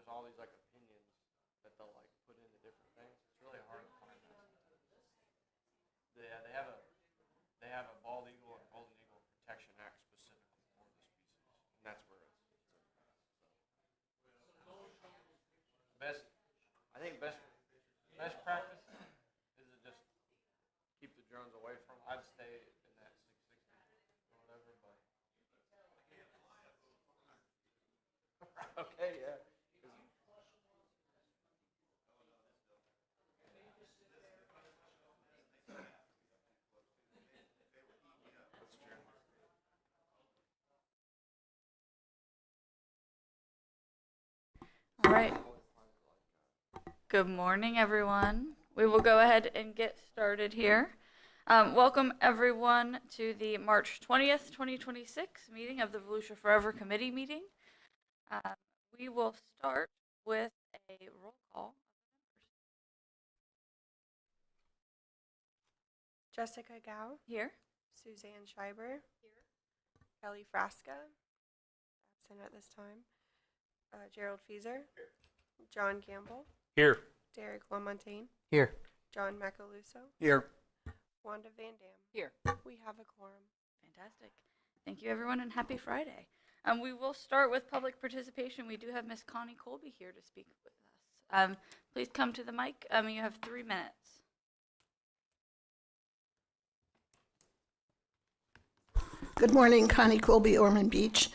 there's all these like opinions that they'll like put into different things. It's really hard to find that. Yeah, they have a bald eagle and golden eagle protection act specifically for the species, and that's where it's best. I think best practice is to just keep the drones away from. I'd stay in that 660 or whatever, but okay, yeah. That's true. All right. Good morning, everyone. We will go ahead and get started here. Welcome, everyone, to the March 20th, 2026 meeting of the Volusia Forever Committee meeting. We will start with a roll call. Jessica Gao, Here. Suzanne Schreiber, here. Kelly Frasca, absent at this time. Gerald Fieser, John Gamble, Here. Derek Lamontagne, Here. John Macaluso, Here. Wanda Van Dam. Here. We have a quorum. Fantastic. Thank you, everyone, and happy Friday. We will start with public participation. We do have Miss Connie Colby here to speak with us. Please come to the mic. You have 3 minutes. Good morning, Connie Colby, Ormond Beach.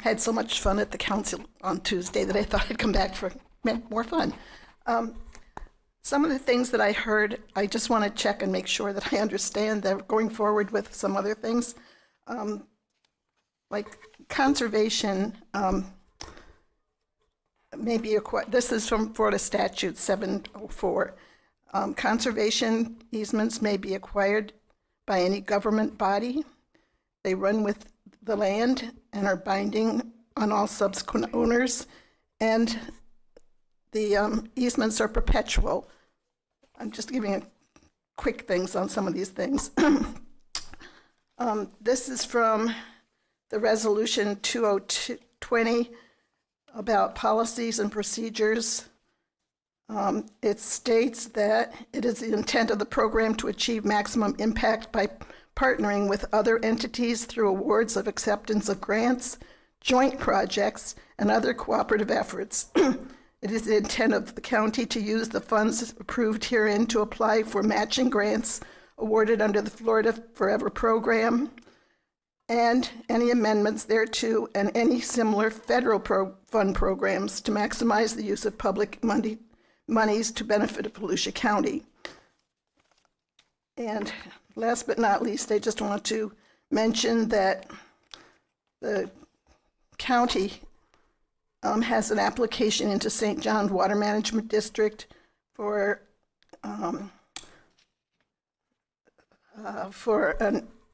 Had so much fun at the council on Tuesday that I thought I'd come back for more fun. Some of the things that I heard, I just want to check and make sure that I understand that going forward with some other things. Like conservation may be acquired. This is from Florida Statute 704. Conservation easements may be acquired by any government body. They run with the land and are binding on all subsequent owners, and the easements are perpetual. I'm just giving a quick things on some of these things. This is from the resolution 2020 about policies and procedures. It states that it is the intent of the program to achieve maximum impact by partnering with other entities through awards of acceptance of grants, joint projects, and other cooperative efforts. It is the intent of the county to use the funds approved herein to apply for matching grants awarded under the Florida Forever program and any amendments thereto and any similar federal fund programs to maximize the use of public monies to benefit Volusia County. And last but not least, I just want to mention that the county has an application into St. John Water Management District for an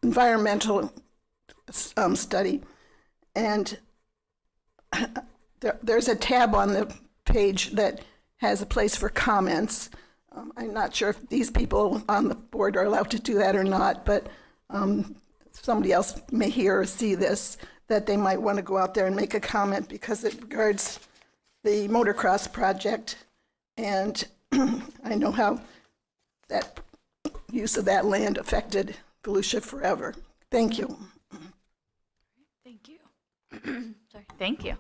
environmental study, and there's a tab on the page that has a place for comments. I'm not sure if these people on the board are allowed to do that or not, but somebody else may hear or see this, that they might want to go out there and make a comment because it regards the motocross project, and I know how that use of that land affected Volusia Forever. Thank you. Thank you. Sorry. Thank you.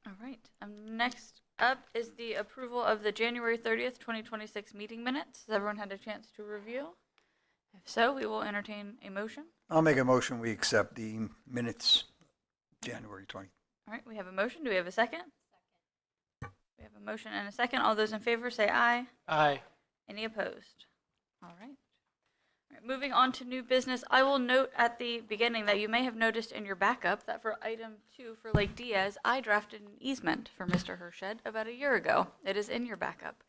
All right. Next up is the approval of the January 30th, 2026 meeting minutes. Has everyone had a chance to review? If so, we will entertain a motion. I'll make a motion we accept the minutes January 20. All right, we have a motion. Do we have a second? We have a motion and a second. All those in favor say aye. Aye. Any opposed? All right. All right. Moving on to new business, I will note at the beginning that you may have noticed in your backup that for item 2 for Lake Diaz, I drafted an easement for Mr. Hershad about a year ago. It is in your backup.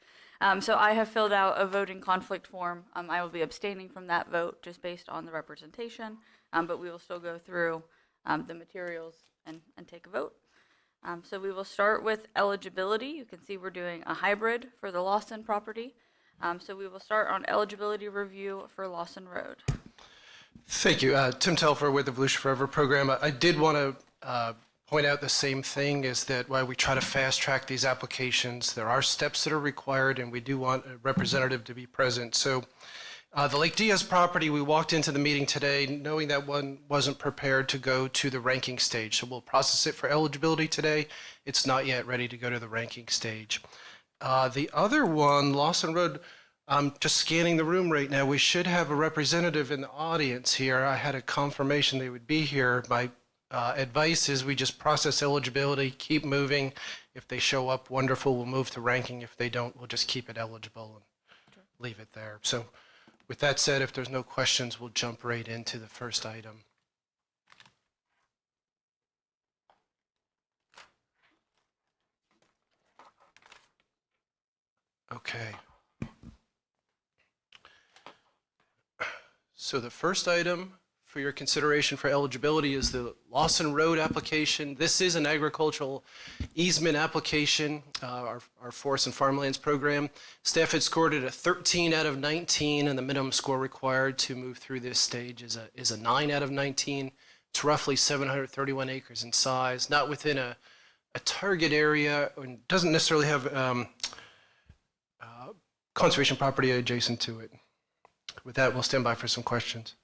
So I have filled out a voting conflict form. I will be abstaining from that vote just based on the representation, but we will still go through the materials and take a vote. So we will start with eligibility. You can see we're doing a hybrid for the Lawson property. So we will start on eligibility review for Lawson Road. Thank you. Tim Telfer with the Volusia Forever program. I did want to point out the same thing, is that while we try to fast track these applications, there are steps that are required, and we do want a representative to be present. So the Lake Diaz property, we walked into the meeting today knowing that one wasn't prepared to go to the ranking stage. So we'll process it for eligibility today. It's not yet ready to go to the ranking stage. The other one, Lawson Road, I'm just scanning the room right now. We should have a representative in the audience here. I had a confirmation they would be here. My advice is we just process eligibility, keep moving. If they show up, wonderful, we'll move to ranking. If they don't, we'll just keep it eligible and leave it there. So with that said, if there's no questions, we'll jump right into the first item. Okay. So the first item for your consideration for eligibility is the Lawson Road application. This is an agricultural easement application, our forest and farmlands program. Staff had scored it a 13 out of 19, and the minimum score required to move through this stage is a 9 out of 19. It's roughly 731 acres in size, not within a target area, and doesn't necessarily have conservation property adjacent to it. With that, we'll stand by for some questions.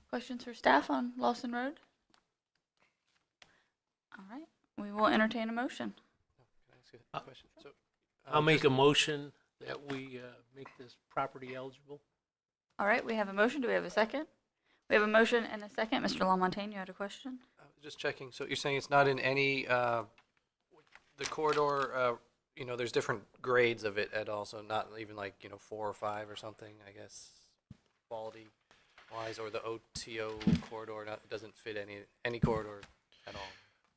Questions for staff on Lawson Road? All right, we will entertain a motion. Can I ask you a question? So, I'll make a motion that we make this property eligible. All right, we have a motion. Do we have a second? We have a motion and a second. Mr. Lamontagne, you had a question? Just checking, so you're saying it's not in any, the corridor, there's different grades of it at all, so not even like, 4 or 5 or something, I guess, quality wise, or the OTO corridor doesn't fit any corridor at all?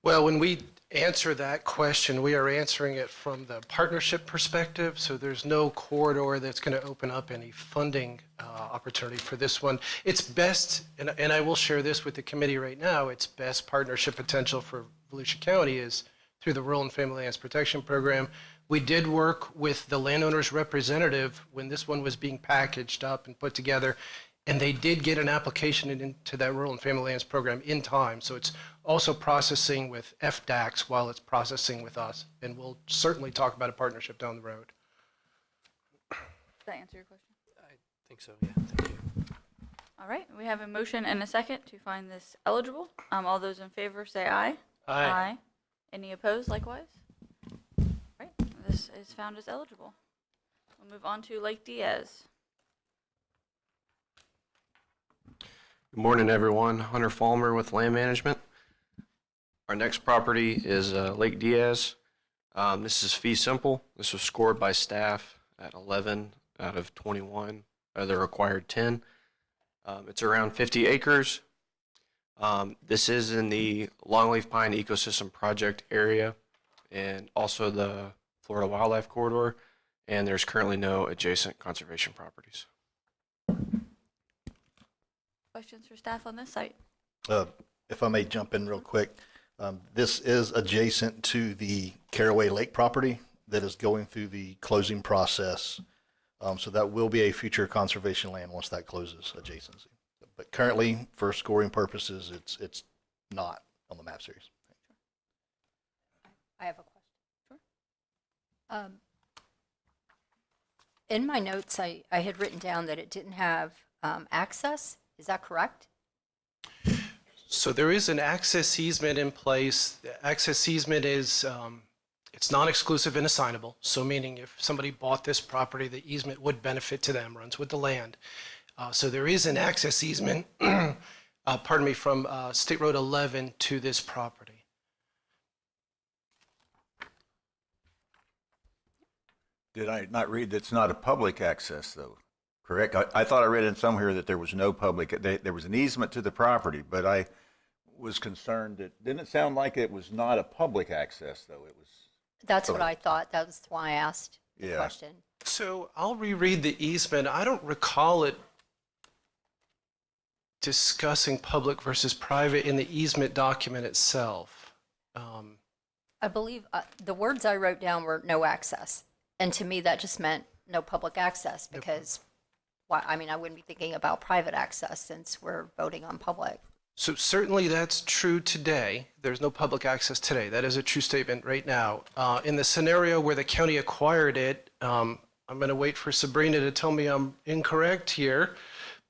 Well, when we answer that question, we are answering it from the partnership perspective. So there's no corridor that's going to open up any funding opportunity for this one. It's best, and I will share this with the committee right now, its best partnership potential for Volusia County is through the Rural and Family Lands Protection Program. We did work with the landowner's representative when this one was being packaged up and put together, and they did get an application into that Rural and Family Lands Program in time. So it's also processing with FDACS while it's processing with us. And we'll certainly talk about a partnership down the road. Does that answer your question? I think so, yeah, thank you. All right, we have a motion and a second to find this eligible. All those in favor say aye. Aye. Any opposed likewise? All right, this is found as eligible. We'll move on to Lake Diaz. Good morning, everyone. Hunter Falmer with Land Management. Our next property is Lake Diaz. This is fee simple. This was scored by staff at 11 out of 21, the required 10. It's around 50 acres. This is in the Longleaf Pine Ecosystem Project area and also the Florida Wildlife Corridor, and there's currently no adjacent conservation properties. Questions for staff on this site? If I may jump in real quick, this is adjacent to the Caraway Lake property that is going through the closing process. So that will be a future conservation land once that closes adjacency. But currently, for scoring purposes, it's not on the map series. I have a question. Sure. In my notes, I had written down that it didn't have access. Is that correct? So there is an access easement in place. The access easement is, it's non-exclusive and assignable. So meaning if somebody bought this property, the easement would benefit to them, runs with the land. So there is an access easement, from State Road 11 to this property. Did I not read that's not a public access, though? Correct? I thought I read in somewhere that there was no public, there was an easement to the property, but I was concerned that, didn't it sound like it was not a public access, though? It was. That's what I thought. That was why I asked the question. So I'll reread the easement. I don't recall it discussing public versus private in the easement document itself. I believe the words I wrote down were no access. And to me, that just meant no public access because, I wouldn't be thinking about private access since we're voting on public. So certainly that's true today. There's no public access today. That is a true statement right now. In the scenario where the county acquired it, I'm going to wait for Sabrina to tell me I'm incorrect here,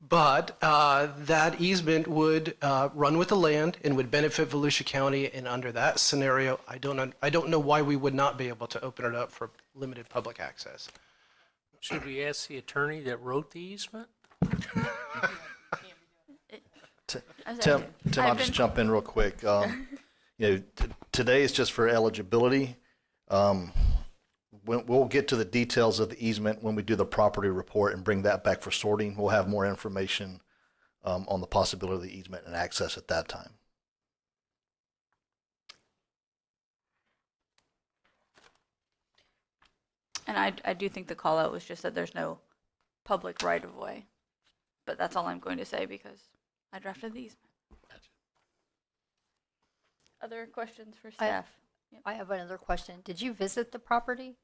but that easement would run with the land and would benefit Volusia County. And under that scenario, I don't know why we would not be able to open it up for limited public access. Should we ask the attorney that wrote the easement? Tim, I'll just jump in real quick. Today is just for eligibility. We'll get to the details of the easement when we do the property report and bring that back for sorting. We'll have more information on the possibility of the easement and access at that time. And I do think the call out was just that there's no public right of way. But that's all I'm going to say because I drafted the easement. Other questions for staff? I have another question. Did you visit the property?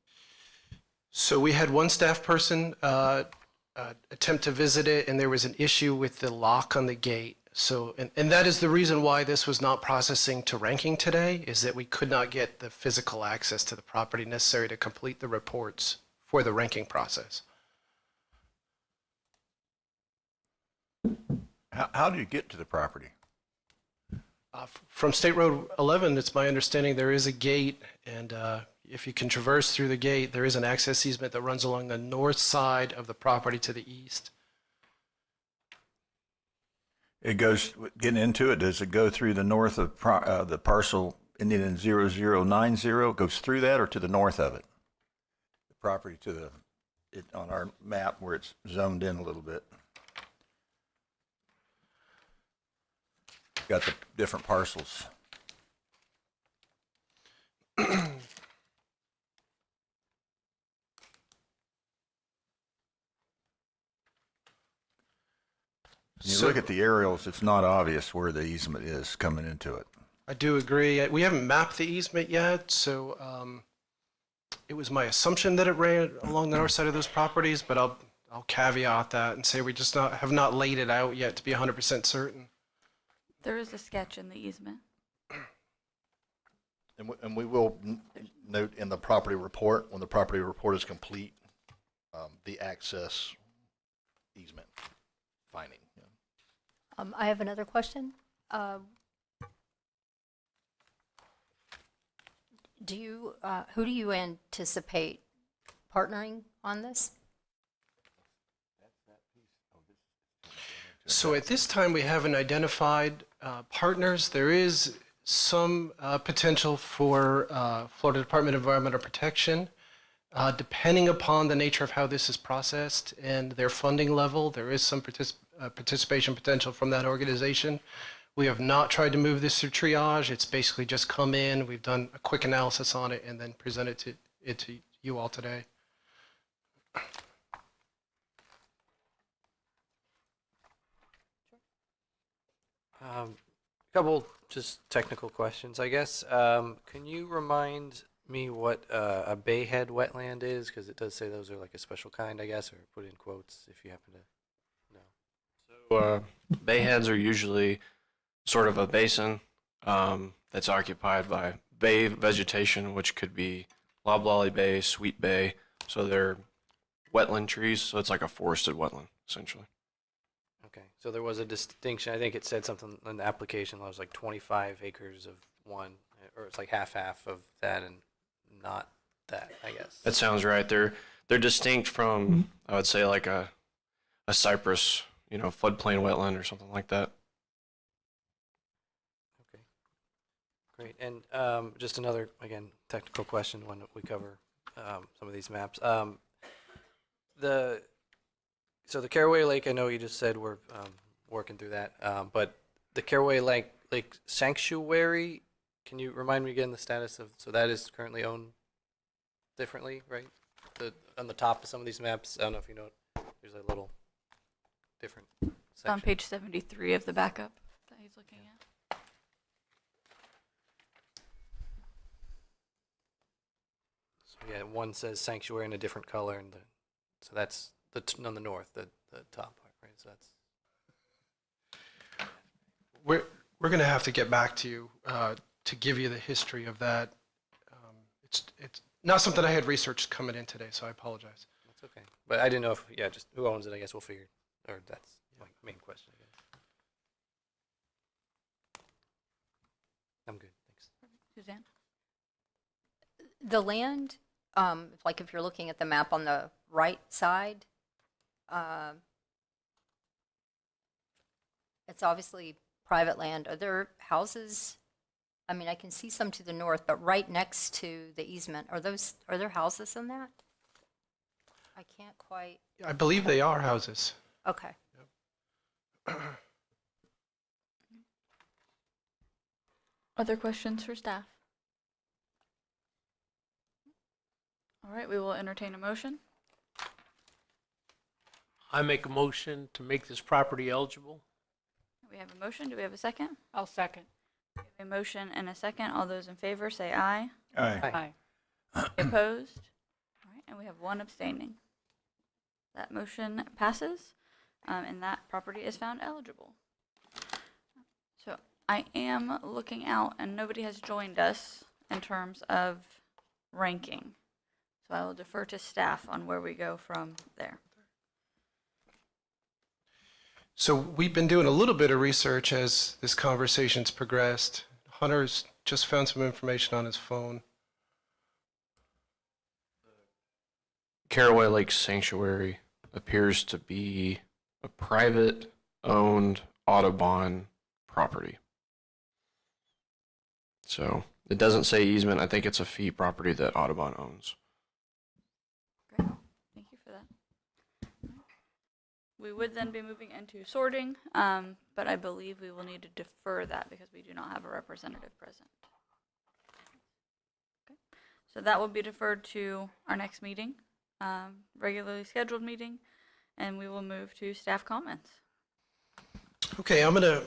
So we had one staff person attempt to visit it, and there was an issue with the lock on the gate. So, and that is the reason why this was not processing to ranking today, is that we could not get the physical access to the property necessary to complete the reports for the ranking process. How do you get to the property? From State Road 11, it's my understanding there is a gate, and if you can traverse through the gate, there is an access easement that runs along the north side of the property to the east. It goes, getting into it, does it go through the north of the parcel ending in 0090? It goes through that or to the north of it? The property to on our map where it's zoned in a little bit. Got the different parcels. You look at the aerials, it's not obvious where the easement is coming into it. I do agree. We haven't mapped the easement yet, so it was my assumption that it ran along the north side of those properties, but I'll caveat that and say we just have not laid it out yet to be 100% certain. There is a sketch in the easement. And we will note in the property report, when the property report is complete, the access easement finding. I have another question. Who do you anticipate partnering on this? So at this time, we haven't identified partners. There is some potential for Florida Department of Environmental Protection. Depending upon the nature of how this is processed and their funding level, there is some participation potential from that organization. We have not tried to move this through triage. It's basically just come in, we've done a quick analysis on it, and then present it to you all today. A couple just technical questions, I guess. Can you remind me what a bayhead wetland is? Because it does say those are like a special kind, I guess, or put in quotes if you happen to know. So bayheads are usually sort of a basin that's occupied by bay vegetation, which could be loblolly bay, sweet bay. So they're wetland trees, so it's like a forested wetland, essentially. Okay, so there was a distinction. I think it said something in the application. There was like 25 acres of one, or it's like half of that, and not that, I guess. That sounds right. They're distinct from, I would say, like a cypress, floodplain wetland or something like that. Okay, great. And just another, again, technical question when we cover some of these maps. So the Caraway Lake, I know you just said we're working through that, but the Caraway Lake Sanctuary, can you remind me again the status of, so that is currently owned differently, right? On the top of some of these maps, I don't know if you know, there's a little different section. On page 73 of the backup that he's looking at. So yeah, one says sanctuary in a different color, and so that's on the north, the top part, right? So that's We're going to have to get back to you to give you the history of that. It's not something I had researched coming in today, so I apologize. That's okay. But I didn't know if, yeah, just who owns it, I guess we'll figure, or that's my main question, I guess. I'm good, thanks. Suzanne? The land, like if you're looking at the map on the right side, it's obviously private land. Are there houses? I mean, I can see some to the north, but right next to the easement, are there houses in that? I can't quite, I believe they are houses. okay. Other questions for staff? All right, we will entertain a motion. I make a motion to make this property eligible. We have a motion. Do we have a second? I'll second. We have a motion and a second. All those in favor say aye. Aye. Aye. Opposed? All right, and we have one abstaining. That motion passes, and that property is found eligible. So I am looking out, and nobody has joined us in terms of ranking. So I will defer to staff on where we go from there. So we've been doing a little bit of research as this conversation's progressed. Hunter's just found some information on his phone. Caraway Lake Sanctuary appears to be a private-owned Audubon property. So it doesn't say easement. I think it's a fee property that Audubon owns. Great, thank you for that. We would then be moving into sorting, but I believe we will need to defer that because we do not have a representative present. Okay. So that will be deferred to our next meeting, regularly scheduled meeting, and we will move to staff comments. Okay, I'm going to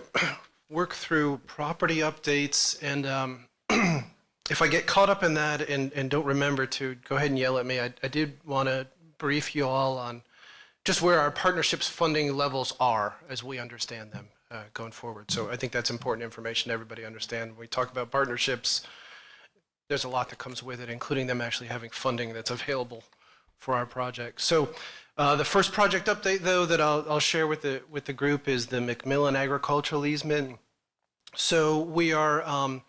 work through property updates, and if I get caught up in that and don't remember to, go ahead and yell at me. I did want to brief you all on just where our partnerships funding levels are as we understand them going forward. So I think that's important information to everybody understand. When we talk about partnerships, there's a lot that comes with it, including them actually having funding that's available for our project. So the first project update, though, that I'll share with the group is the McMillan agricultural easement. So we are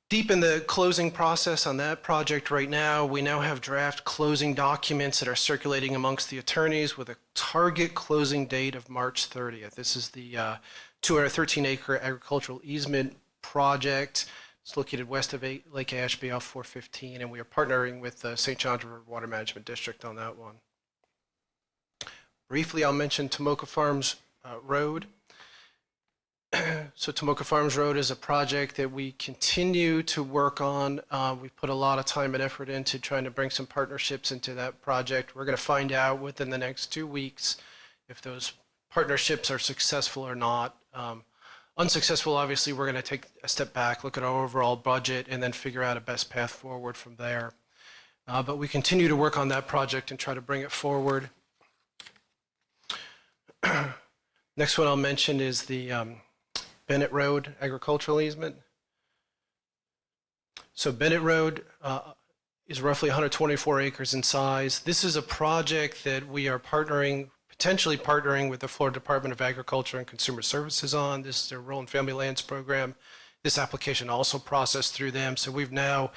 deep in the closing process on that project right now. We now have draft closing documents that are circulating amongst the attorneys with a target closing date of March 30th. This is the 213-acre agricultural easement project. It's located west of Lake Ashby off 415, and we are partnering with the St. Johns River Water Management District on that one. Briefly, I'll mention Tomoka Farms Road. So Tomoka Farms Road is a project that we continue to work on. We put a lot of time and effort into trying to bring some partnerships into that project. We're going to find out within the next 2 weeks if those partnerships are successful or not. Unsuccessful, obviously, we're going to take a step back, look at our overall budget, and then figure out a best path forward from there. But we continue to work on that project and try to bring it forward. Next one I'll mention is the Bennett Road agricultural easement. So Bennett Road is roughly 124 acres in size. This is a project that we are potentially partnering with the Florida Department of Agriculture and Consumer Services on. This is their Rural and Family Lands program. This application also processed through them. So we've now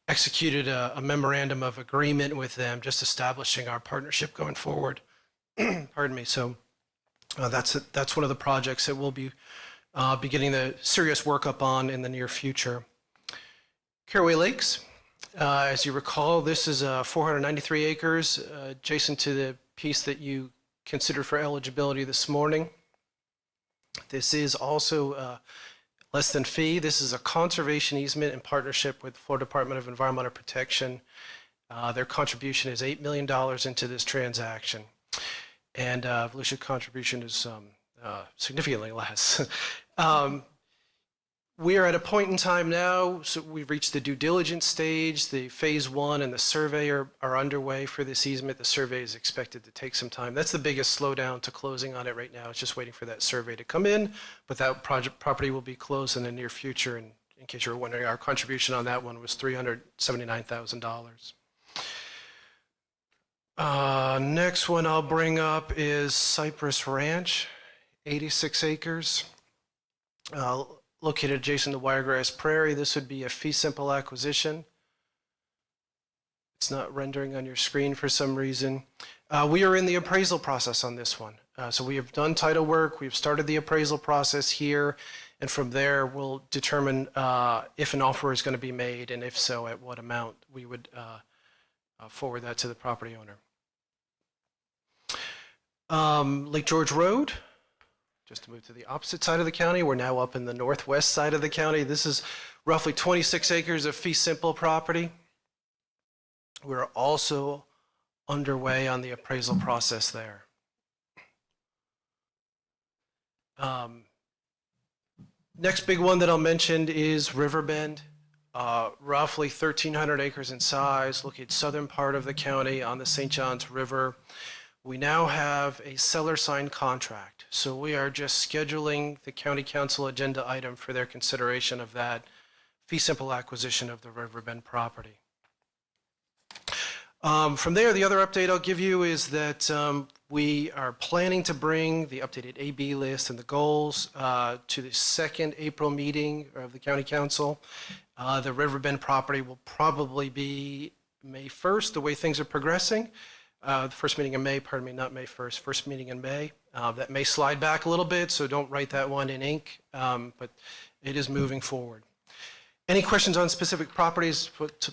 executed a memorandum of agreement with them, just establishing our partnership going forward. Pardon me. So that's one of the projects that we'll be beginning the serious work up on in the near future. Caraway Lakes, as you recall, this is 493 acres adjacent to the piece that you considered for eligibility this morning. This is also less than fee. This is a conservation easement in partnership with the Florida Department of Environmental Protection. Their contribution is $8 million into this transaction. And Volusia contribution is significantly less. We are at a point in time now, so we've reached the due diligence stage. The phase 1 and the survey are underway for this easement. The survey is expected to take some time. That's the biggest slowdown to closing on it right now. It's just waiting for that survey to come in, but that property will be closed in the near future. And in case you're wondering, our contribution on that one was $379,000. Next one I'll bring up is Cypress Ranch, 86 acres. Located adjacent to Wiregrass Prairie. This would be a fee simple acquisition. It's not rendering on your screen for some reason. We are in the appraisal process on this one. So we have done title work, we've started the appraisal process here, and from there we'll determine if an offer is going to be made, and if so, at what amount we would forward that to the property owner. Lake George Road. Just to move to the opposite side of the county, we're now up in the northwest side of the county. This is roughly 26 acres of fee simple property. We're also underway on the appraisal process there. Next big one that I'll mention is Riverbend, roughly 1,300 acres in size, located southern part of the county on the St. Johns River. We now have a seller signed contract, so we are just scheduling the county council agenda item for their consideration of that fee simple acquisition of the Riverbend property. From there, the other update I'll give you is that we are planning to bring the updated AB list and the goals to the second April meeting of the county council. The Riverbend property will probably be May 1st, the way things are progressing. The first meeting in May, pardon me, not May 1st, first meeting in May. That may slide back a little bit, so don't write that one in ink, but it is moving forward. Any questions on specific properties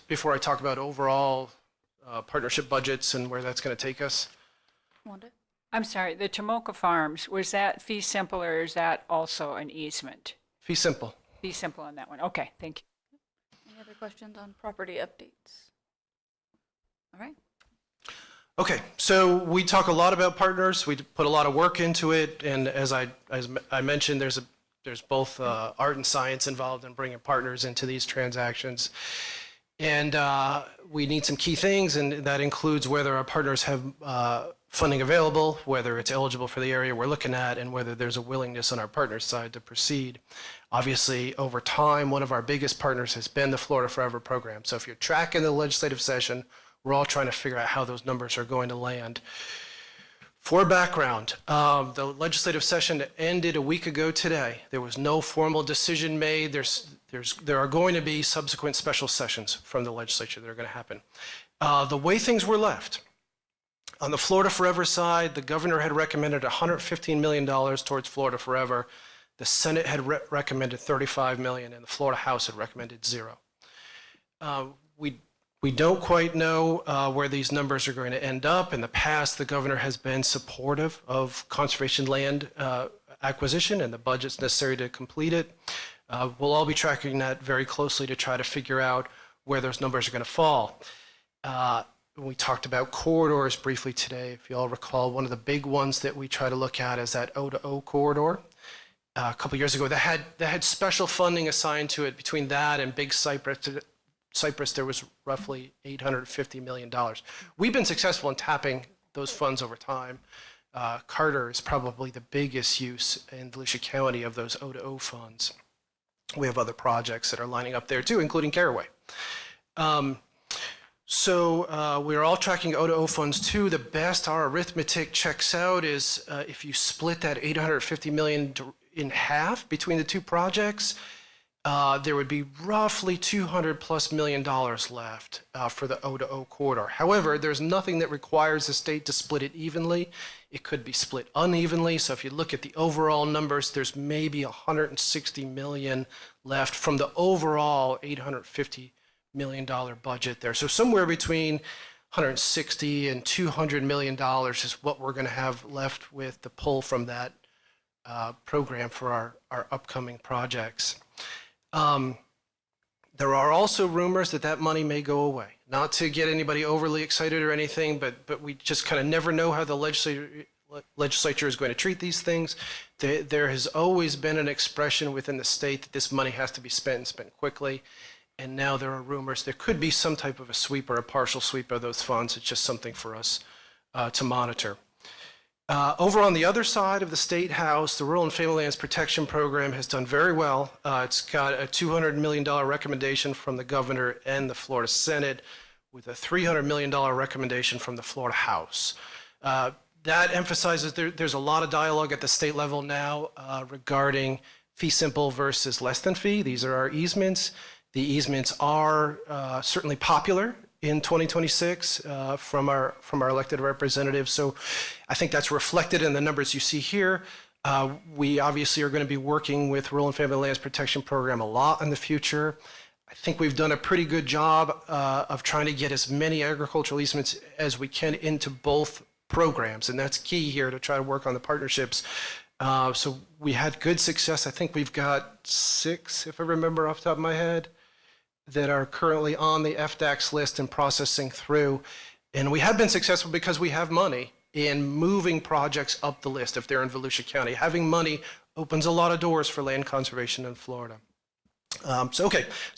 before I talk about overall partnership budgets and where that's going to take us? Wanda? I'm sorry, the Tomoka Farms, was that fee simple or is that also an easement? Fee simple. Fee simple on that one. Okay, thank you. Any other questions on property updates? All right. Okay, so we talk a lot about partners. We put a lot of work into it, and as I mentioned, there's both art and science involved in bringing partners into these transactions. And we need some key things, and that includes whether our partners have funding available, whether it's eligible for the area we're looking at, and whether there's a willingness on our partner's side to proceed. Obviously, over time, one of our biggest partners has been the Florida Forever program. So if you're tracking the legislative session, we're all trying to figure out how those numbers are going to land. For background, the legislative session ended a week ago today. There was no formal decision made. There are going to be subsequent special sessions from the legislature that are going to happen. The way things were left, on the Florida Forever side, the governor had recommended $115 million towards Florida Forever. The Senate had recommended $35 million, and the Florida House had recommended $0. We don't quite know where these numbers are going to end up. In the past, the governor has been supportive of conservation land acquisition and the budgets necessary to complete it. We'll all be tracking that very closely to try to figure out where those numbers are going to fall. We talked about corridors briefly today. If you all recall, one of the big ones that we try to look at is that O-to-O corridor. A couple years ago, that had special funding assigned to it. Between that and Big Cypress, there was roughly $850 million. We've been successful in tapping those funds over time. Carter is probably the biggest use in Volusia County of those O-to-O funds. We have other projects that are lining up there too, including Caraway. So we're all tracking O-to-O funds too. The best our arithmetic checks out is if you split that $850 million in half between the two projects, there would be roughly $200+ million left for the O-to-O corridor. However, there's nothing that requires the state to split it evenly. It could be split unevenly. So if you look at the overall numbers, there's maybe $160 million left from the overall $850 million budget there. So somewhere between $160 and $200 million is what we're going to have left with the pull from that program for our upcoming projects. There are also rumors that money may go away. Not to get anybody overly excited or anything, but we just kind of never know how the legislature is going to treat these things. There has always been an expression within the state that this money has to be spent and spent quickly. And now there are rumors there could be some type of a sweep or a partial sweep of those funds. It's just something for us to monitor. Over on the other side of the State House, the Rural and Family Lands Protection Program has done very well. It's got a $200 million recommendation from the governor and the Florida Senate, with a $300 million recommendation from the Florida House. That emphasizes there's a lot of dialogue at the state level now regarding fee simple versus less than fee. These are our easements. The easements are certainly popular in 2026 from our elected representatives. So I think that's reflected in the numbers you see here. We obviously are going to be working with Rural and Family Lands Protection Program a lot in the future. I think we've done a pretty good job of trying to get as many agricultural easements as we can into both programs, and that's key here to try to work on the partnerships. So we had good success. I think we've got 6, if I remember off the top of my head, that are currently on the FDAX list and processing through. And we have been successful because we have money in moving projects up the list if they're in Volusia County. Having money opens a lot of doors for land conservation in Florida. So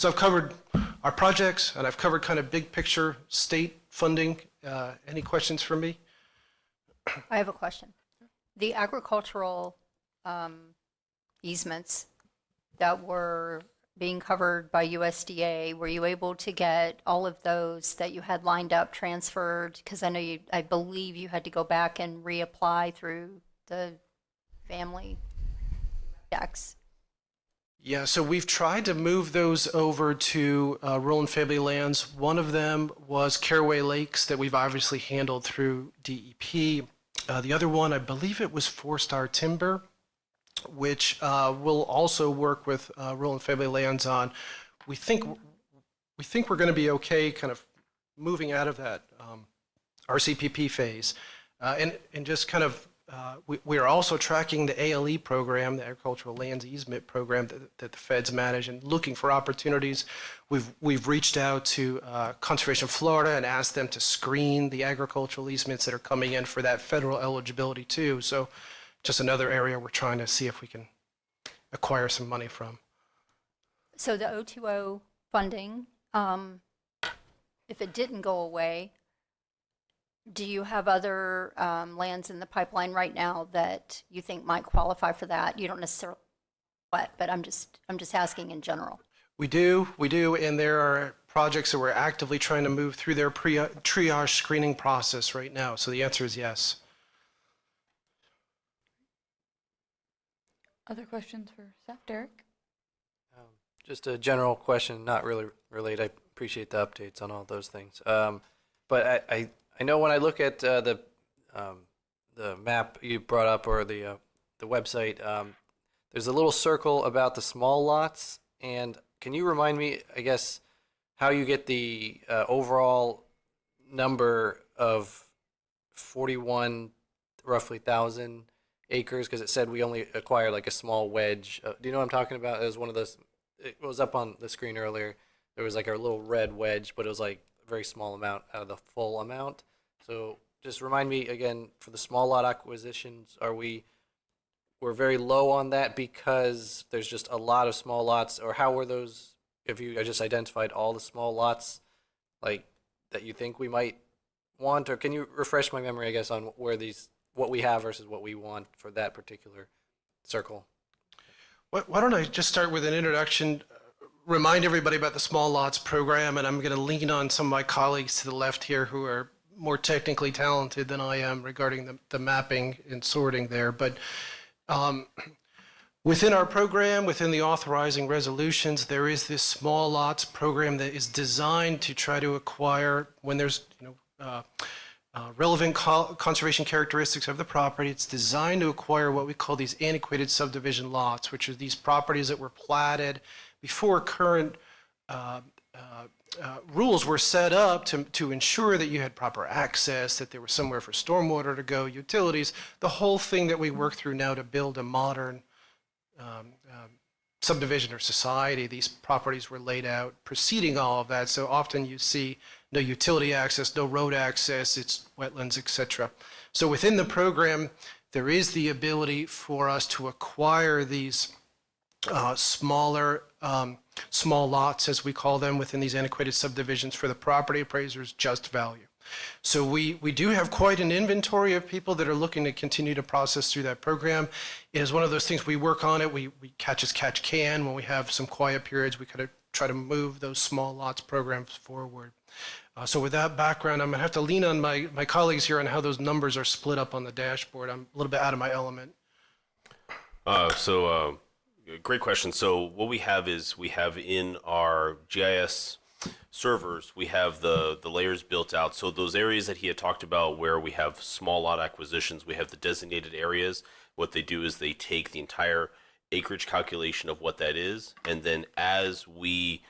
I've covered our projects, and I've covered kind of big picture state funding. Any questions for me? I have a question. The agricultural easements that were being covered by USDA, were you able to get all of those that you had lined up transferred? Because I believe you had to go back and reapply through the family decks. Yeah, so we've tried to move those over to Rural and Family Lands. One of them was Caraway Lakes that we've obviously handled through DEP. The other one, I believe it was 4-Star Timber, which we'll also work with Rural and Family Lands on. We think we're going to be okay kind of moving out of that RCPP phase. And just kind of, we are also tracking the ALE program, the Agricultural Lands Easement Program that the feds manage, and looking for opportunities. We've reached out to Conservation Florida and asked them to screen the agricultural easements that are coming in for that federal eligibility too. So just another area we're trying to see if we can acquire some money from. So the O2O funding, if it didn't go away, do you have other lands in the pipeline right now that you think might qualify for that? You don't necessarily what, but I'm just asking in general. We do, and there are projects that we're actively trying to move through their triage screening process right now. So the answer is yes. Other questions for staff? Derek? Just a general question, not really related. I appreciate the updates on all those things. But I know when I look at the map you brought up, or the website, there's a little circle about the small lots. And can you remind me, I guess, how you get the overall number of 41 roughly 1,000 acres? Because it said we only acquired like a small wedge. Do you know what I'm talking about? It was one of those. It was up on the screen earlier. There was like a little red wedge, but it was like a very small amount out of the full amount. So just remind me again, for the small lot acquisitions, we're very low on that because there's just a lot of small lots, or how were those, if you just identified all the small lots like that you think we might want, or can you refresh my memory, I guess, on where what we have versus what we want for that particular circle? Why don't I just start with an introduction, remind everybody about the small lots program, and I'm going to lean on some of my colleagues to the left here who are more technically talented than I am regarding the mapping and sorting there. But within our program, within the authorizing resolutions, there is this small lots program that is designed to try to acquire, when there's relevant conservation characteristics of the property. It's designed to acquire what we call these antiquated subdivision lots, which are these properties that were platted before current rules were set up to ensure that you had proper access, that there was somewhere for stormwater to go, utilities, the whole thing that we work through now to build a modern subdivision or society. These properties were laid out preceding all of that. So often you see no utility access, no road access, it's wetlands, etc. So within the program, there is the ability for us to acquire these smaller, small lots, as we call them, within these antiquated subdivisions for the property appraiser's just value. So we do have quite an inventory of people that are looking to continue to process through that program. It is one of those things we work on it. We catch as catch can. When we have some quiet periods, we kind of try to move those small lots programs forward. So with that background, I'm going to have to lean on my colleagues here on how those numbers are split up on the dashboard. I'm a little bit out of my element. Great question. So what we have is we have in our GIS servers, we have the layers built out. So those areas that he had talked about where we have small lot acquisitions, we have the designated areas. What they do is they take the entire acreage calculation of what that is, and then as we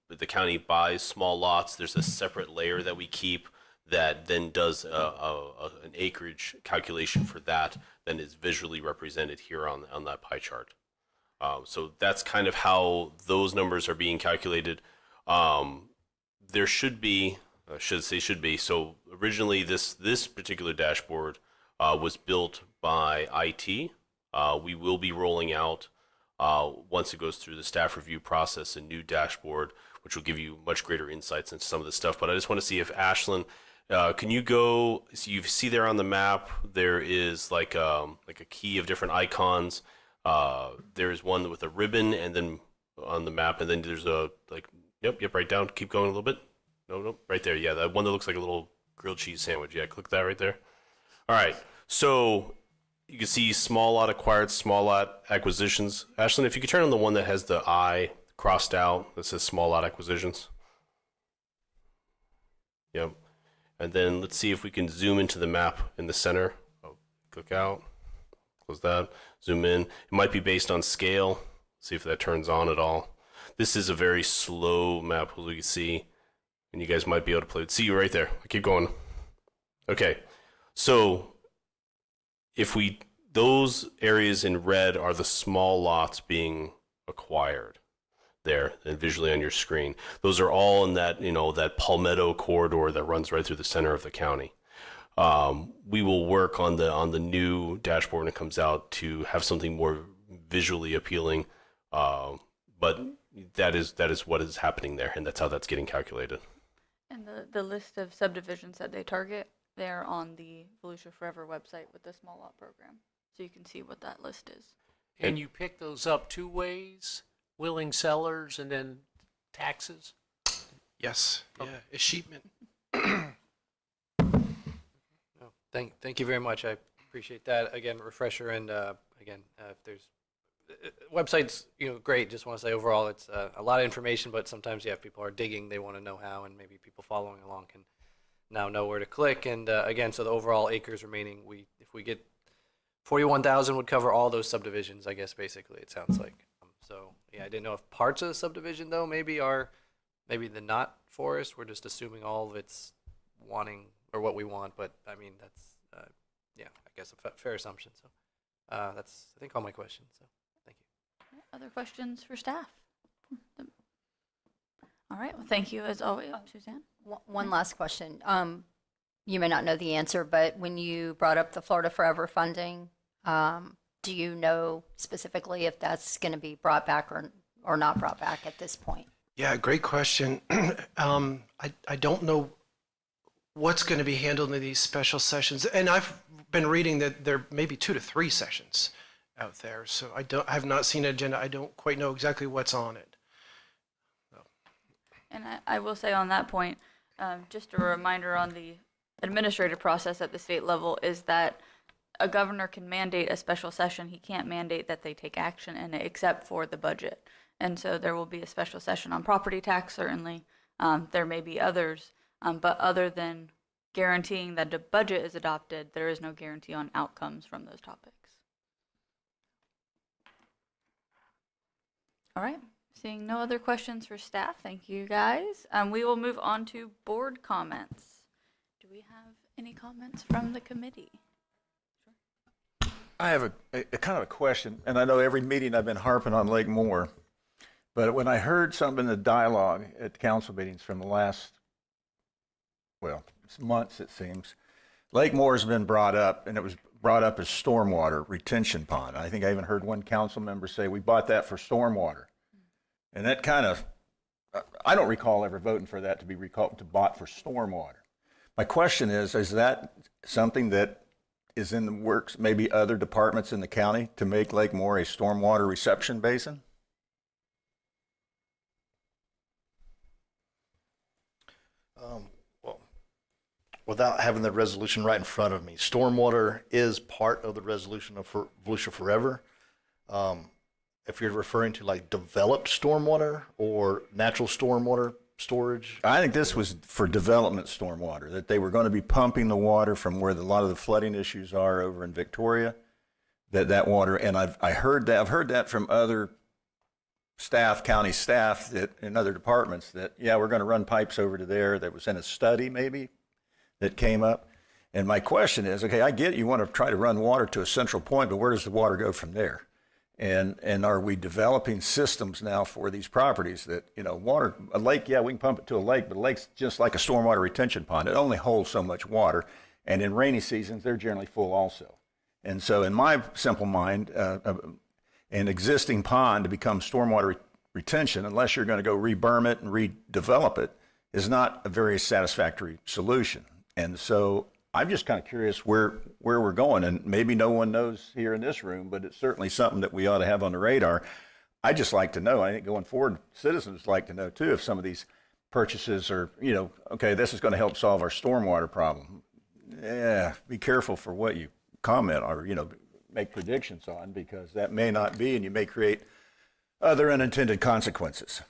the county buys small lots, there's a separate layer that we keep that then does an acreage calculation for that, then is visually represented here on that pie chart. So that's kind of how those numbers are being calculated. There should be, I should say should be, so originally this particular dashboard was built by IT. We will be rolling out, once it goes through the staff review process, a new dashboard, which will give you much greater insights into some of this stuff. But I just want to see if Ashlyn, can you go, so you see there on the map, there is like a key of different icons. There's one with a ribbon and then on the map, and then there's a yep, right down, keep going a little bit. No, right there. Yeah, that one that looks like a little grilled cheese sandwich. Yeah, click that right there. All right, so you can see small lot acquired, small lot acquisitions. Ashlyn, if you could turn on the one that has the I crossed out, that says small lot acquisitions. Yep. And then let's see if we can zoom into the map in the center. Oh, click out, close that, zoom in. It might be based on scale. See if that turns on at all. This is a very slow map, as you can see, and you guys might be able to play it. See you right there. I keep going. Okay, so if those areas in red are the small lots being acquired there and visually on your screen. Those are all in that, that Palmetto corridor that runs right through the center of the county. We will work on the new dashboard when it comes out to have something more visually appealing, but that is what is happening there, and that's how that's getting calculated. And the list of subdivisions that they target, they're on the Volusia Forever website with the small lot program. So you can see what that list is. And you pick those up two ways, willing sellers and then taxes? Yes, yeah, escheatment. Thank you very much. I appreciate that. Again, refresher, and again, if there's websites, great. Just want to say overall, it's a lot of information, but sometimes, if people are digging, they want to know how, and maybe people following along can now know where to click. And again, so the overall acres remaining, if we get 41,000 would cover all those subdivisions, I guess, basically, it sounds like. So, yeah, I didn't know if parts of the subdivision, though, maybe the not forest. We're just assuming all of it's wanting, or what we want, but, I mean, that's, I guess a fair assumption. So, that's, I think, all my questions, so thank you. Other questions for staff? All right, well, thank you as always, Suzanne. One last question. You may not know the answer, but when you brought up the Florida Forever funding, do you know specifically if that's going to be brought back or not brought back at this point? Yeah, great question. I don't know what's going to be handled in these special sessions, and I've been reading that there may be 2 to 3 sessions out there. So I have not seen an agenda. I don't quite know exactly what's on it. So. And I will say on that point, just a reminder on the administrative process at the state level is that a governor can mandate a special session. He can't mandate that they take action in it except for the budget. And so there will be a special session on property tax, certainly. There may be others, but other than guaranteeing that the budget is adopted, there is no guarantee on outcomes from those topics. All right, seeing no other questions for staff, thank you guys. We will move on to board comments. Do we have any comments from the committee? I have a kind of a question, and I know every meeting I've been harping on Lake Moore, but when I heard some in the dialogue at council meetings from the last well, it's months it seems. Lake Moore's been brought up, and it was brought up as stormwater retention pond. I think I even heard one council member say, we bought that for stormwater. And that kind of, I don't recall ever voting for that to be bought for stormwater. My question is that something that is in the works, maybe other departments in the county, to make Lake Moore a stormwater reception basin? Well, without having the resolution right in front of me, stormwater is part of the resolution of Volusia Forever. If you're referring to like developed stormwater or natural stormwater storage. I think this was for development stormwater, that they were going to be pumping the water from where a lot of the flooding issues are over in Victoria, that water, and I've heard that from other staff, county staff, that in other departments, that, yeah, we're going to run pipes over to there. That was in a study maybe that came up. And my question is, okay, I get you want to try to run water to a central point, but where does the water go from there? And are we developing systems now for these properties that, water, a lake, yeah, we can pump it to a lake, but a lake's just like a stormwater retention pond. It only holds so much water. And in rainy seasons, they're generally full also. And so in my simple mind, an existing pond to become stormwater retention, unless you're going to go reberm it and redevelop it, is not a very satisfactory solution. And so I'm just kind of curious where we're going, and maybe no one knows here in this room, but it's certainly something that we ought to have on the radar. I just like to know, I think going forward, citizens like to know too, if some of these purchases are, okay, this is going to help solve our stormwater problem. Yeah, be careful for what you comment or, make predictions on, because that may not be, and you may create other unintended consequences.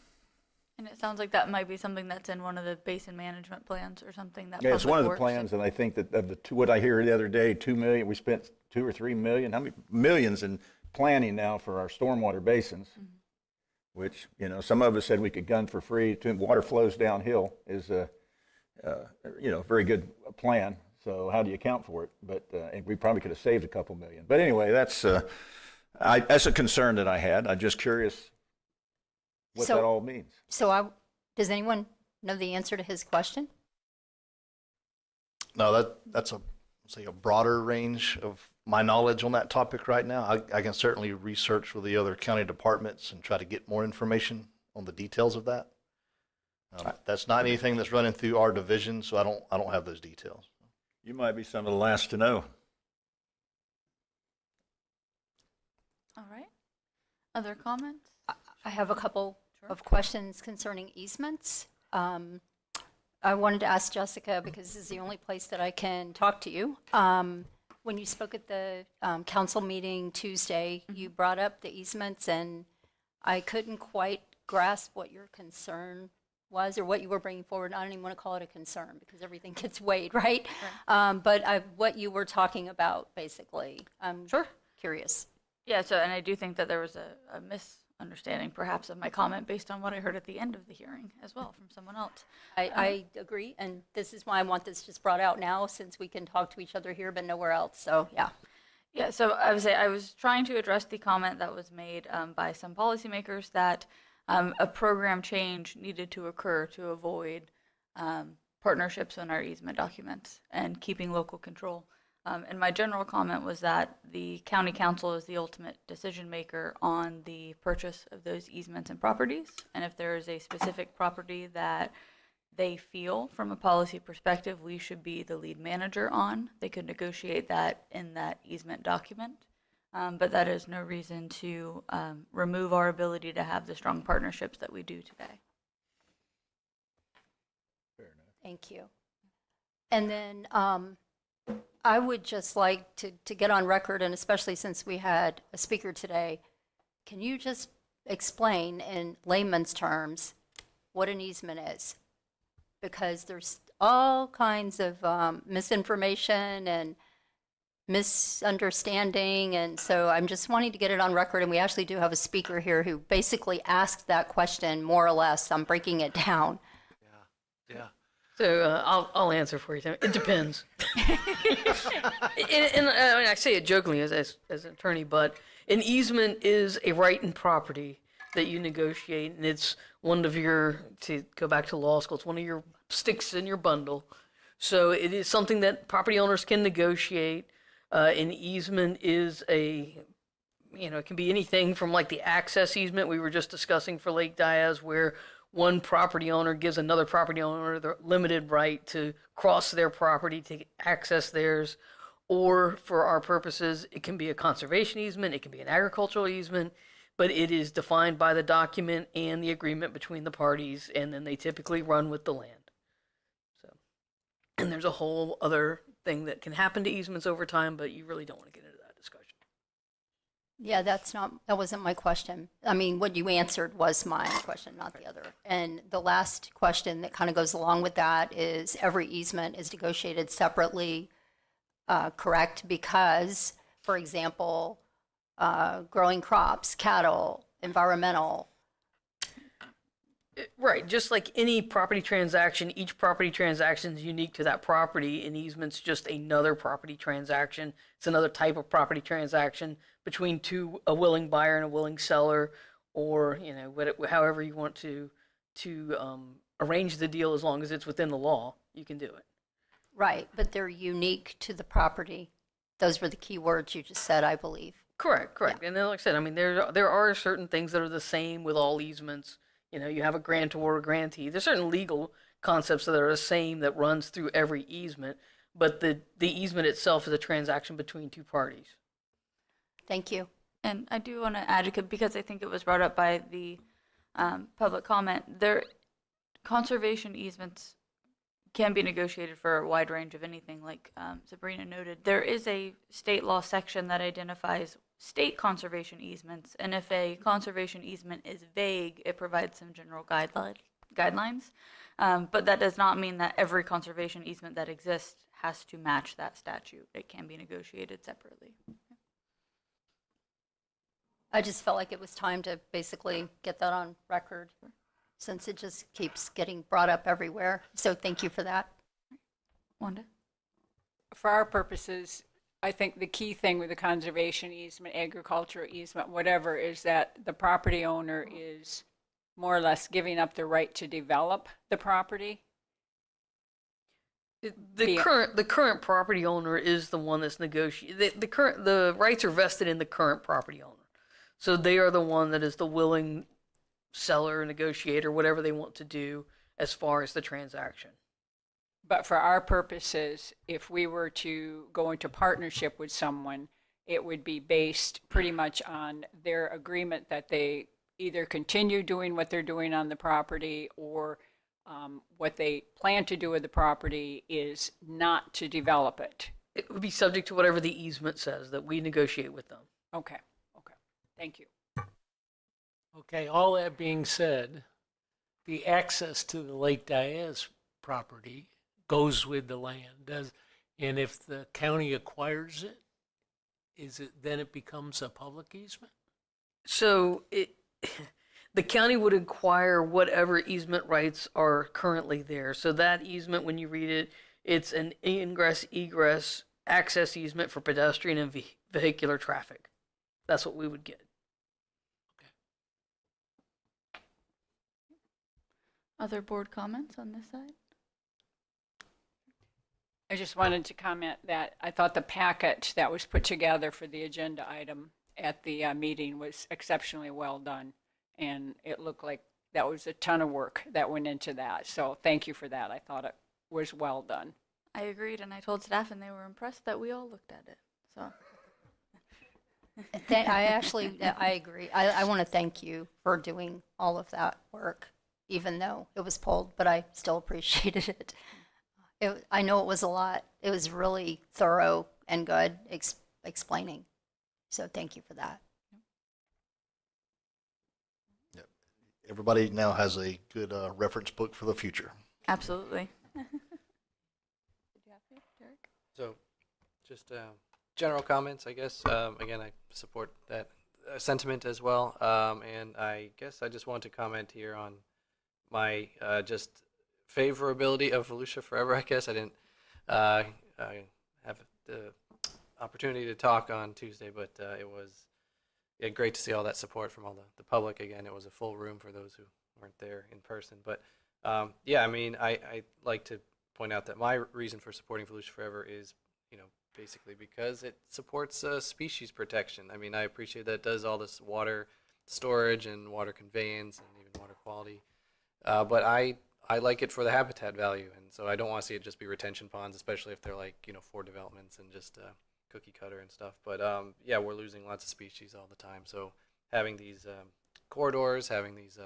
And it sounds like that might be something that's in one of the basin management plans or something. That Yeah, it's one of the Public Works- plans, and I think that of the two, what I hear the other day, 2 million, we spent 2 or 3 million, how many millions in planning now for our stormwater basins, which, some of us said we could gun for free. Water flows downhill is a, very good plan. So how do you account for it? But and we probably could have saved a couple million. But anyway, that's a concern that I had. I'm just curious what that all means. So does anyone know the answer to his question? No, that's a broader range of my knowledge on that topic right now. I can certainly research with the other county departments and try to get more information on the details of that. That's not anything that's running through our division, so I don't have those details. You might be some of the last to know. All right. Other comments? I have a couple of questions concerning easements. I wanted to ask Jessica, because this is the only place that I can talk to you. When you spoke at the council meeting Tuesday, you brought up the easements, and I couldn't quite grasp what your concern was or what you were bringing forward. I don't even want to call it a concern because everything gets weighed, right? But what you were talking about, basically. I'm curious. Yeah, and I do think that there was a misunderstanding perhaps of my comment based on what I heard at the end of the hearing as well from someone else. I agree, and this is why I want this just brought out now, since we can talk to each other here but nowhere else, so yeah. Yeah, so I would say I was trying to address the comment that was made by some policymakers that a program change needed to occur to avoid partnerships in our easement documents and keeping local control. And my general comment was that the county council is the ultimate decision maker on the purchase of those easements and properties. And if there is a specific property that they feel from a policy perspective we should be the lead manager on, they could negotiate that in that easement document. But that is no reason to remove our ability to have the strong partnerships that we do today. Fair enough. Thank you. And then I would just like to get on record, and especially since we had a speaker today, can you just explain in layman's terms what an easement is? Because there's all kinds of misinformation and misunderstanding, and so I'm just wanting to get it on record, and we actually do have a speaker here who basically asked that question more or less. I'm breaking it down. Yeah. So I'll answer for you, Tim. It depends. and I mean, I say it jokingly as an attorney, but an easement is a right in property that you negotiate, and it's one of your, to go back to law school, it's one of your sticks in your bundle So it is something that property owners can negotiate. An easement is it can be anything from like the access easement we were just discussing for Lake Diaz, where one property owner gives another property owner the limited right to cross their property to access theirs. Or for our purposes, it can be a conservation easement, it can be an agricultural easement, but it is defined by the document and the agreement between the parties, and then they typically run with the land. So, and there's a whole other thing that can happen to easements over time, but you really don't want to get into that discussion. Yeah, that wasn't my question. I mean, what you answered was my question, not the other. And the last question that kind of goes along with that is every easement is negotiated separately, correct? Because, for example, growing crops, cattle, environmental. Right, just like any property transaction, each property transaction is unique to that property. An easement's just another property transaction. It's another type of property transaction between a willing buyer and a willing seller, or however you want to arrange the deal. As long as it's within the law, you can do it. Right, but they're unique to the property. Those were the key words you just said, I believe. Correct. Yeah. And then, like I said, I mean, there are certain things that are the same with all easements. You have a grantor or a grantee. There's certain legal concepts that are the same that runs through every easement, but the easement itself is a transaction between two parties. Thank you. And I do want to add, because I think it was brought up by the public comment, conservation easements can be negotiated for a wide range of anything, like Sabrina noted. There is a state law section that identifies state conservation easements, and if a conservation easement is vague, it provides some general guidelines. But that does not mean that every conservation easement that exists has to match that statute. It can be negotiated separately. I just felt like it was time to basically get that on record, since it just keeps getting brought up everywhere. So thank you for that. Wanda? For our purposes, I think the key thing with the conservation easement, agricultural easement, whatever, is that the property owner is more or less giving up the right to develop the property. The current property owner is the one that's negotiating. The rights are vested in the current property owner, so they are the one that is the willing seller, negotiator, whatever they want to do as far as the transaction. But for our purposes, if we were to go into partnership with someone, it would be based pretty much on their agreement that they either continue doing what they're doing on the property, or what they plan to do with the property is not to develop it. It would be subject to whatever the easement says that we negotiate with them. Okay. Thank you. Okay, all that being said, the access to the Lake Diaz property goes with the land. And if the county acquires it, then it becomes a public easement? So the county would acquire whatever easement rights are currently there. So that easement, when you read it, it's an ingress-egress access easement for pedestrian and vehicular traffic. That's what we would get. Other board comments on this side? I just wanted to comment that I thought the packet that was put together for the agenda item at the meeting was exceptionally well done. And it looked like that was a ton of work that went into that. So thank you for that. I thought it was well done. I agreed, and I told staff, and they were impressed that we all looked at it. So I agree. I want to thank you for doing all of that work, even though it was pulled, but I still appreciated it. I know it was a lot. It was really thorough and good explaining. So thank you for that. Yep. Everybody now has a good reference book for the future. absolutely. Did you have to, Derek? So, just general comments, I guess. Again, I support that sentiment as well. And I guess I just want to comment here on my just favorability of Volusia Forever, I guess. I didn't have the opportunity to talk on Tuesday, but it was great to see all that support from all the public. Again, it was a full room for those who weren't there in person. But yeah, I mean, I like to point out that my reason for supporting Volusia Forever is, basically because it supports species protection. I mean, I appreciate that it does all this water storage and water conveyance and even water quality, but I like it for the habitat value, and so I don't want to see it just be retention ponds, especially if they're like, for developments and just cookie cutter and stuff. But yeah, we're losing lots of species all the time. So having these corridors, having these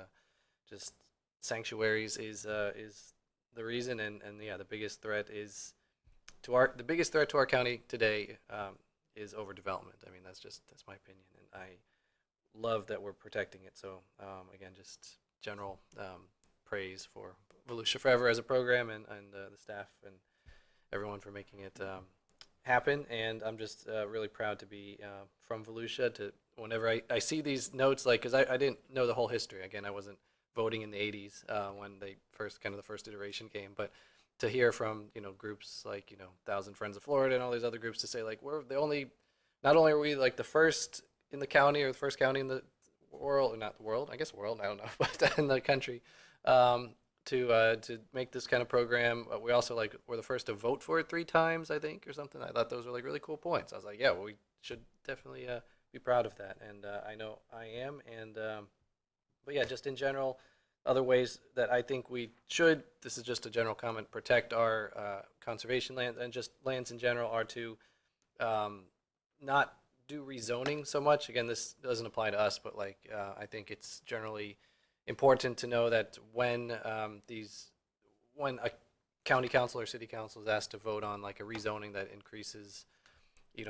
just sanctuaries is the reason. And yeah, the biggest threat to our county today is overdevelopment. I mean, that's my opinion, and I love that we're protecting it. So again, just general praise for Volusia Forever as a program, and the staff and everyone for making it happen. And I'm just really proud to be from Volusia. To whenever I see these notes, like, because I didn't know the whole history. Again, I wasn't voting in the 80s when they the first iteration came, but to hear from groups like 1,000 Friends of Florida and all these other groups to say, like, we're the only, not only are we like the first in the county or the first county in the world, or not the world, I guess world, I don't know, but in the country, to make this kind of program. We also we're the first to vote for it 3 times, I think, or something. I thought those were like really cool points. I was like, yeah, well, we should definitely be proud of that, and I know I am. And but yeah, just in general, other ways that I think we should, this is just a general comment, protect our conservation lands and just lands in general, are to not do rezoning so much. Again, this doesn't apply to us, but I think it's generally important to know that when a county council or city council is asked to vote on like a rezoning that increases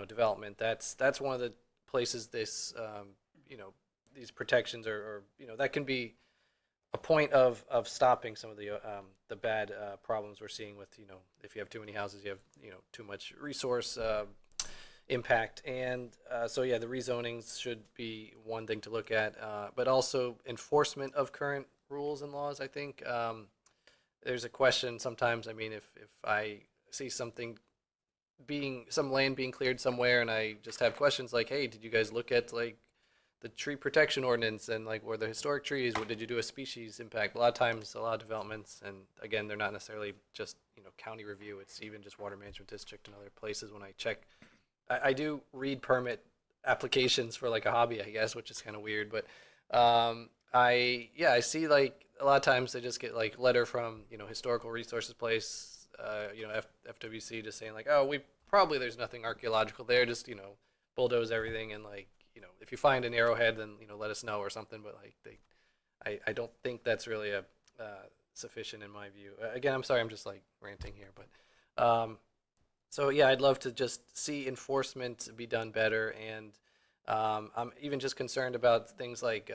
development, that's one of the places this these protections or that can be a point of stopping some of the bad problems we're seeing with if you have too many houses, you have too much resource impact. And so yeah, the rezonings should be one thing to look at, but also enforcement of current rules and laws. I think there's a question sometimes. I mean, if I see some land being cleared somewhere, and I just have questions like, hey, did you guys look at like the tree protection ordinance and like where the historic trees, what did you do a species impact? A lot of times, a lot of developments, and again, they're not necessarily just county review, it's even just water management district and other places. When I check, I do read permit applications for like a hobby, I guess, which is kind of weird, but I see like a lot of times they just get like letter from historical resources place, FWC, just saying like, oh, there's nothing archaeological there, just bulldoze everything, and like if you find an arrowhead, then let us know or something. But like I don't think that's really a sufficient in my view. Again, I'm sorry, I'm just like ranting here, but so yeah, I'd love to just see enforcement be done better, and I'm even just concerned about things like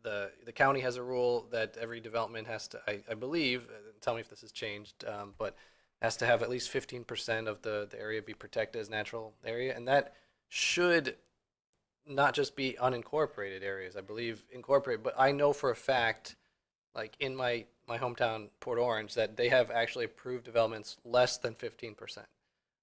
the county has a rule that every development has to, I believe, tell me if this has changed, but has to have at least 15% of the area be protected as natural area, and that should not just be unincorporated areas. I believe incorporated, but I know for a fact, like in my hometown, Port Orange, that they have actually approved developments less than 15%.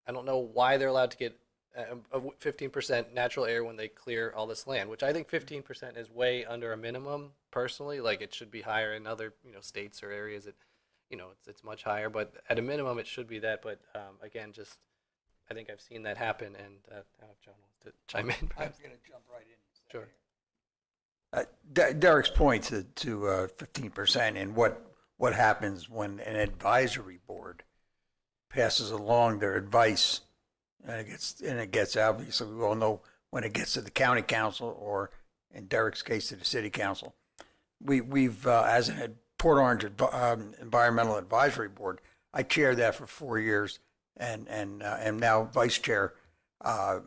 I don't know why they're allowed to get a 15% natural area when they clear all this land, which I think 15% is way under a minimum personally. Like it should be higher in other states or areas. It's much higher, but at a minimum it should be that. But again, just I think I've seen that happen, and I don't know if John wants to chime in. Perhaps. I'm going to jump right in. Sure. Derek's point to 15% and what happens when an advisory board passes along their advice, and it gets obviously, we all know when it gets to the county council, or in Derek's case to the city council. We've as a Port Orange Environmental Advisory Board, I chaired that for 4 years, and am now vice chair. I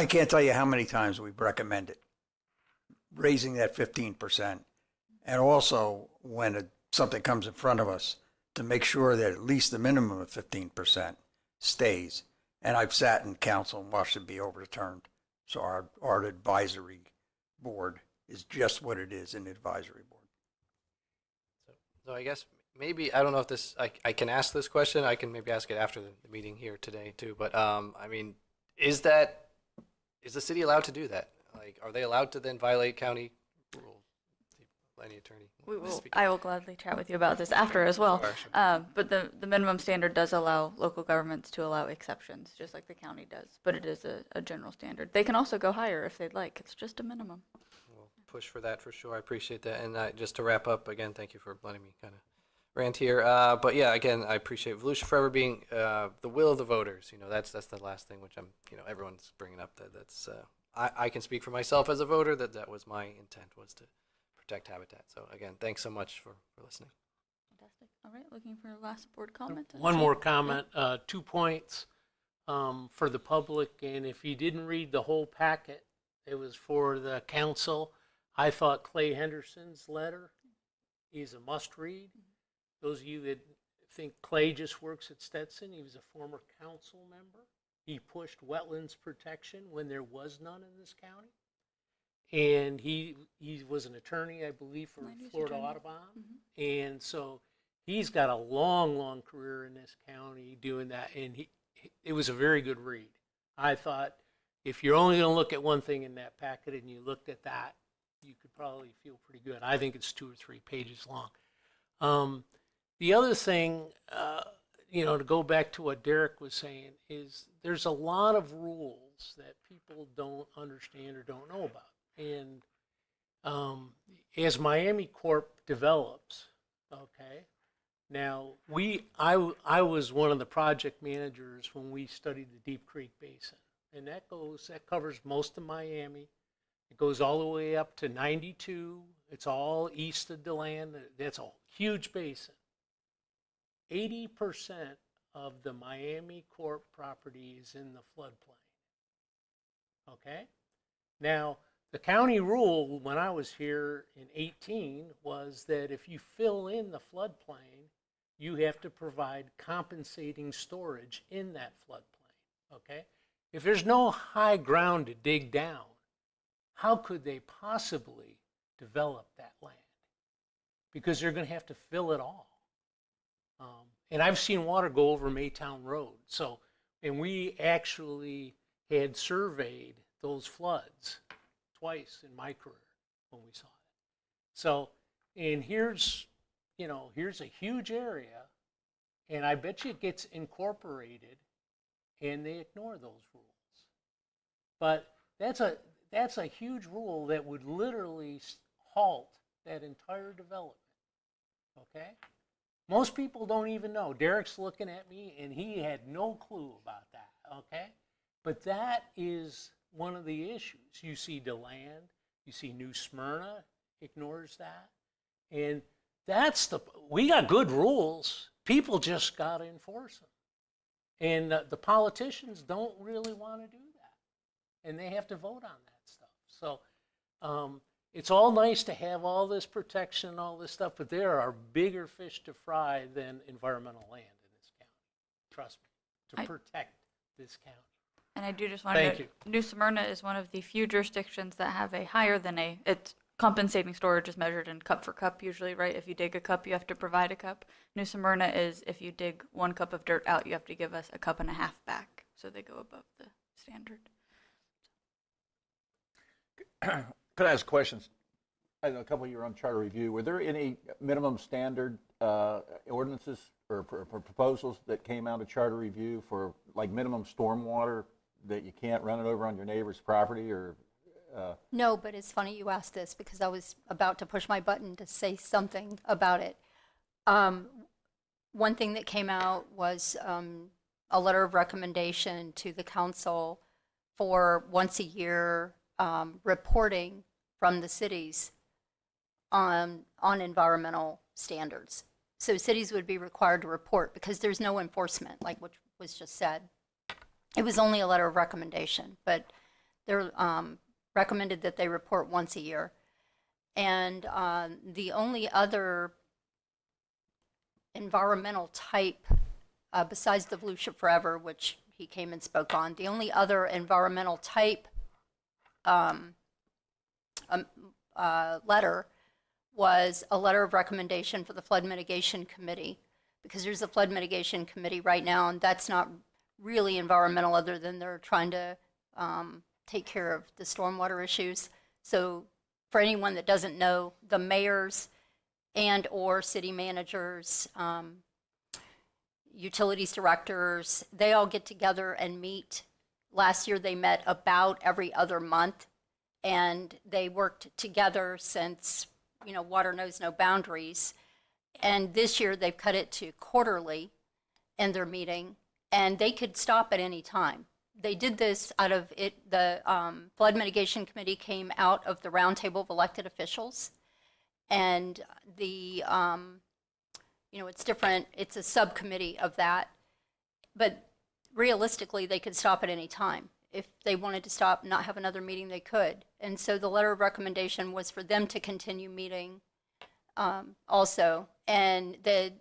can't tell you how many times we've recommended raising that 15%, and also when something comes in front of us, to make sure that at least the minimum of 15% stays. And I've sat in council and watched it be overturned. So our advisory board is just what it is, an advisory board. So I guess maybe, I don't know if this, I can ask this question. I can maybe ask it after the meeting here today too. But I mean, is the city allowed to do that? Like, are they allowed to then violate county rules? any attorney. We wants to will, speak. I will gladly chat with you about this after as well. Sure. But the minimum standard does allow local governments to allow exceptions, just like the county does. But it is a general standard. They can also go higher if they'd like. It's just a minimum. We'll push for that for sure. I appreciate that. And just to wrap up, again, thank you for letting me kind of rant here. But yeah, again, I appreciate Volusia Forever being the will of the voters. You know, that's the last thing which everyone's bringing up. That's I can speak for myself as a voter that was my intent, was to protect habitat. So again, thanks so much for listening. Fantastic. All right, looking for last board comment. One more comment, 2 points for the public, and if you didn't read the whole packet, it was for the council. I thought Clay Henderson's letter is a must-read. Those of you that think Clay just works at Stetson, he was a former council member. He pushed wetlands protection when there was none in this county. And he was an attorney, I believe, for Florida Audubon. And so he's got a long career in this county doing that. And it was a very good read. I thought if you're only going to look at one thing in that packet and you looked at that, you could probably feel pretty good. I think it's 2 or 3 pages long. The other thing, to go back to what Derek was saying, is there's a lot of rules that people don't understand or don't know about. And as Miami Corp develops, okay, now I was one of the project managers when we studied the Deep Creek Basin, and that covers most of Miami. It goes all the way up to 92. It's all east of DeLand. That's a huge basin. 80% of the Miami Corp property is in the floodplain. Okay? Now, the county rule when I was here in 18 was that if you fill in the floodplain, you have to provide compensating storage in that floodplain. Okay? If there's no high ground to dig down, how could they possibly develop that land? Because they're going to have to fill it all. And I've seen water go over Maytown Road. And we actually had surveyed those floods twice in my career when we saw it. So, and here's a huge area, and I bet you it gets incorporated, and they ignore those rules. But that's a huge rule that would literally halt that entire development. Okay? Most people don't even know. Derek's looking at me, and he had no clue about that, okay? But that is one of the issues. You see DeLand, you see New Smyrna ignores that. And we got good rules. People just got to enforce them. And the politicians don't really want to do that. And they have to vote on that stuff. So it's all nice to have all this protection and all this stuff, but there are bigger fish to fry than environmental land in this county. Trust me, to protect this county. And I do just want to note, New Smyrna is one of the few jurisdictions that have a higher than it's compensating storage is measured in cup for cup usually, right? If you dig a cup, you have to provide a cup. New Smyrna is if you dig 1 cup of dirt out, you have to give us 1.5 cups back. So they go above the standard. Could I ask questions? I know a couple of you are on charter review. Were there any minimum standard ordinances or proposals that came out of charter review for like minimum stormwater that you can't run it over on your neighbor's property or? No, but it's funny you asked this because I was about to push my button to say something about it. One thing that came out was a letter of recommendation to the council for once a year reporting from the cities on environmental standards. So cities would be required to report because there's no enforcement, like what was just said. It was only a letter of recommendation, but they're recommended that they report once a year. And the only other environmental type, besides the Volusia Forever, which he came and spoke on, the only other environmental type letter was a letter of recommendation for the Flood Mitigation Committee, because there's a Flood Mitigation Committee right now, and that's not really environmental other than they're trying to take care of the stormwater issues. So for anyone that doesn't know, the mayors and/or city managers, utilities directors, they all get together and meet. Last year, they met about every other month, and they worked together since, water knows no boundaries. And this year, they've cut it to quarterly in their meeting, and they could stop at any time. They did this out of it. The Flood Mitigation Committee came out of the roundtable of elected officials, and the it's different. It's a subcommittee of that, but realistically, they could stop at any time. If they wanted to stop and not have another meeting, they could. And so the letter of recommendation was for them to continue meeting also. And the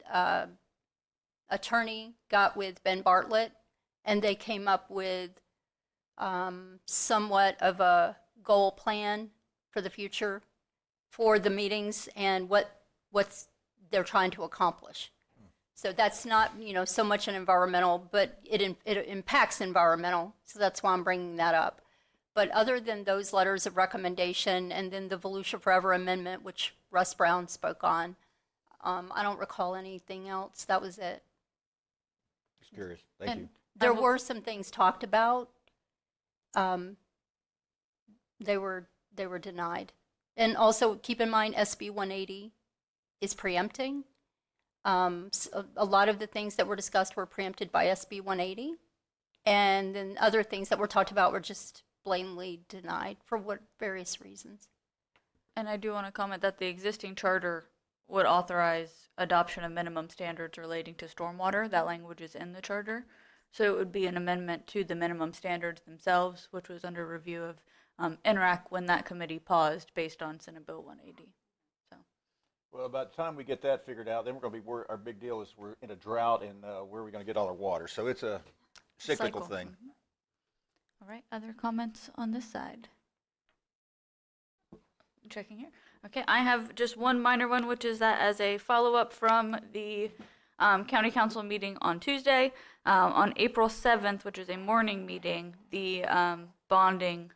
attorney got with Ben Bartlett, and they came up with somewhat of a goal plan for the future for the meetings and what's they're trying to accomplish. So that's not, so much an environmental, but it impacts environmental. So that's why I'm bringing that up. But other than those letters of recommendation and then the Volusia Forever Amendment, which Russ Brown spoke on, I don't recall anything else. That was it. Just curious. Thank you. There were some things talked about. They were denied. And also keep in mind SB 180 is preempting. So a lot of the things that were discussed were preempted by SB 180. And then other things that were talked about were just blatantly denied for various reasons. And I do want to comment that the existing charter would authorize adoption of minimum standards relating to stormwater. That language is in the charter. So it would be an amendment to the minimum standards themselves, which was under review of NRAC when that committee paused based on Senate Bill 180. Well, by the time we get that figured out, then we're going to be, our big deal is we're in a drought, and where are we going to get all our water? So it's a cyclical thing. Mm-hmm. All right, other comments on this side? Checking here. Okay, I have just one minor one, which is that as a follow-up from the county council meeting on Tuesday, on April 7th, which is a morning meeting, the bonding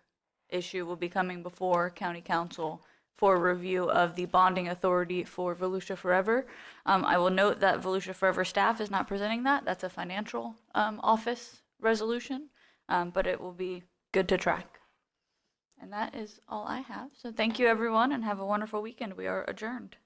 issue will be coming before county council for review of the bonding authority for Volusia Forever. I will note that Volusia Forever staff is not presenting that. That's a financial office resolution, but it will be good to track. And that is all I have. So thank you, everyone, and have a wonderful weekend. We are adjourned.